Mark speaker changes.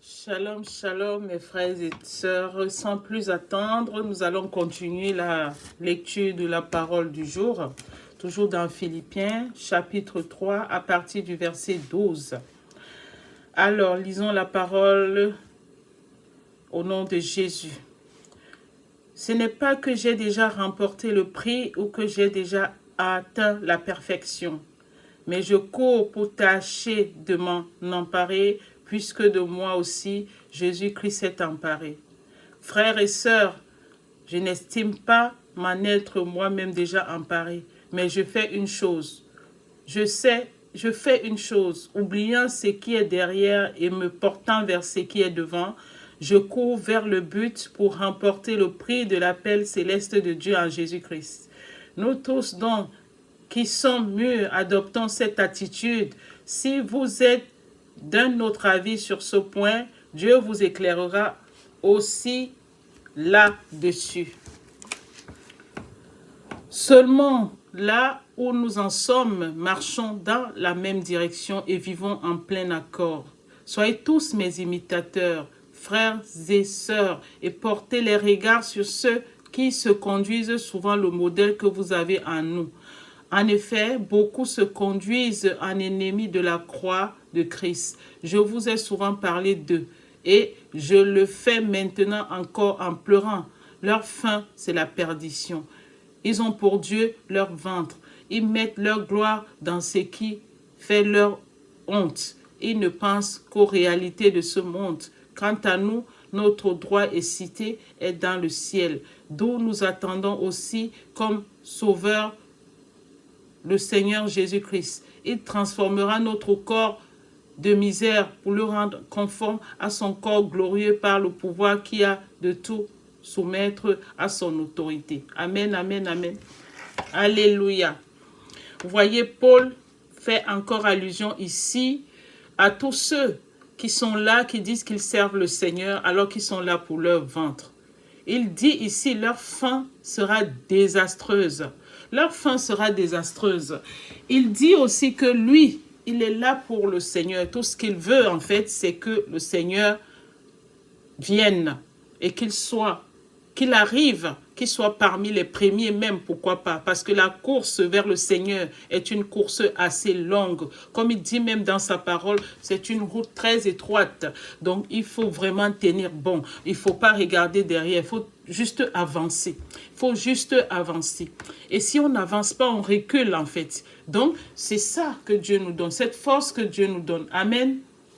Speaker 1: Shalom, shalom mes frères et sœurs. Sans plus attendre, nous allons continuer la lecture de la parole du jour. Toujours dans Philippiens, chapitre 3, à partir du verset 12. Alors, lisons la parole au nom de Jésus. Ce n'est pas que j'ai déjà remporté le prix ou que j'ai déjà atteint la perfection, mais je cours pour tâcher de m'en emparer, puisque de moi aussi Jésus-Christ s'est emparé. Frères et sœurs, je n'estime pas m'en être moi-même déjà emparé, mais je fais une chose. Je fais une chose, oubliant ce qui est derrière et me portant vers ce qui est devant, je cours vers le but pour remporter le prix de l'appel céleste de Dieu en Jésus-Christ. Nous tous donc, qui sommes mûrs, adoptons cette attitude. Si vous êtes d'un autre avis sur ce point, Dieu vous éclairera aussi là-dessus. Seulement, là où nous en sommes, marchons dans la même direction et vivons en plein accord. Soyez tous mes imitateurs, frères et sœurs, et portez les regards sur ceux qui se conduisent souvent le modèle que vous avez en nous. En effet, beaucoup se conduisent en ennemis de la croix de Christ. Je vous ai souvent parlé d'eux et je le fais maintenant encore en pleurant. Leur fin, c'est la perdition. Ils ont pour Dieu leur ventre. Ils mettent leur gloire dans ce qui fait leur honte. Ils ne pensent qu'aux réalités de ce monde. Quant à nous, notre droit et cité est dans le ciel, d'où nous attendons aussi comme sauveur le Seigneur Jésus-Christ. Il transformera notre corps de misère pour le rendre conforme à son corps glorieux par le pouvoir qui a de tout soumettre à son autorité. Amen, amen, amen. Alléluia. Vous voyez, Paul fait encore allusion ici à tous ceux qui sont là, qui disent qu'ils servent le Seigneur alors qu'ils sont là pour leur ventre. Il dit ici, leur fin sera désastreuse. Leur fin sera désastreuse. Il dit aussi que lui, il est là pour le Seigneur. Tout ce qu'il veut, en fait, c'est que le Seigneur vienne et qu'il arrive, qu'il soit parmi les premiers même, pourquoi pas. Parce que la course vers le Seigneur est une course assez longue. Comme il dit même dans sa parole, c'est une route très étroite. Donc, il faut vraiment tenir bon. Il ne faut pas regarder derrière. Il faut juste avancer. Il faut juste avancer. Et si on n'avance pas, on recule en fait. Donc, c'est ça que Dieu nous donne. Cette force que Dieu nous donne. Amen.